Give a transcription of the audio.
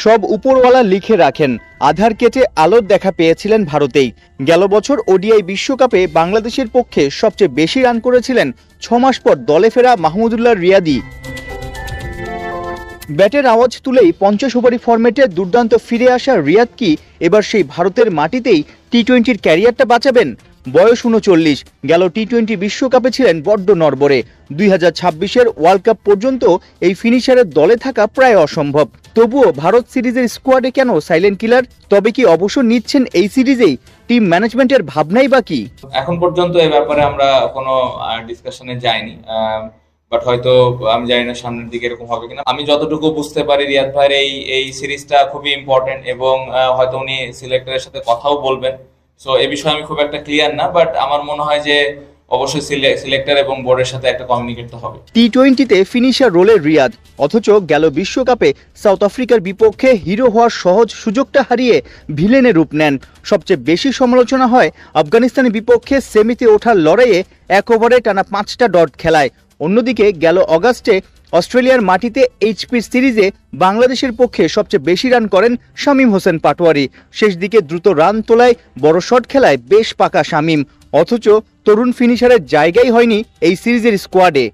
সব উপরওয়ালা লিখে রাখেন, আধার কেটে আলোর দেখা পেয়েছিলেন ভারতেই। গেল বছর ওডিআই বিশ্বকাপে বাংলাদেশের পক্ষে সবচেয়ে বেশি রান করেছিলেন 6 মাস পর দলে ফেরা মাহমুদুল্লাহ রিয়াদি। ব্যাটের আওয়াজ তুলেই 50 ওভারি ফরম্যাটে দুর্দান্ত ফিরে আসা রিয়াদ কি এবার সেই ভারতের মাটিতেই টি-20-র ক্যারিয়ারটা বাঁচাবেন? বয়স 39, গেল টি-20 বিশ্বকাপে ছিলেন বড্ড নড়বড়ে। 2026-এর ওয়ার্ল্ড কাপ পর্যন্ত এই ফিনিশারের দলে থাকা প্রায় অসম্ভব। তবুও ভারত সিরিজের স্কোয়াডে কেন সাইলেন্ট কিলার? তবে কি অবসর নিচ্ছেন এই সিরিজেই? টিম ম্যানেজমেন্টের ভাবনাই বা কি? এখন পর্যন্ত এই ব্যাপারে আমরা কোনো ডিসকাশনে যাইনি, বাট হয়তো আমি জানি না সামনের দিকে এরকম হবে কিনা। আমি যতটুকু বুঝতে পারি রিয়াদ ভাইয়ের এই সিরিজটা খুবই ইম্পর্টেন্ট এবং হয়তো উনি সিলেক্টরের সাথে কথাও বলবেন। সো এই বিষয়ে আমি খুব একটা ক্লিয়ার না, বাট আমার মনে হয় যে অবশ্যই সিলেক্টর এবং বোর্ডের সাথে একটা কমিউনিকেট তো হবে। টি-20-তে ফিনিশার রোলে রিয়াদ, অথচ গেল বিশ্বকাপে সাউথ আফ্রিকার বিপক্ষে হিরো হওয়ার সহজ সুযোগটা হারিয়ে ভিলেনের রূপ নেন। সবচেয়ে বেশি সমালোচনা হয় আফগানিস্তানের বিপক্ষে সেমিতে ওঠার লড়াইয়ে 1 ওভারে টানা 5টা ডট খেলায়। অন্যদিকে গেল অগাস্টে অস্ট্রেলিয়ার মাটিতে এইচপির সিরিজে বাংলাদেশের পক্ষে সবচেয়ে বেশি রান করেন শামীম হোসেন পাটোয়ারি। শেষ দিকে দ্রুত রান তোলায় বড় শট খেলায় বেশ পাকা শামীম, অথচ তরুণ ফিনিশারের জায়গাই হয়নি এই সিরিজের স্কোয়াডে।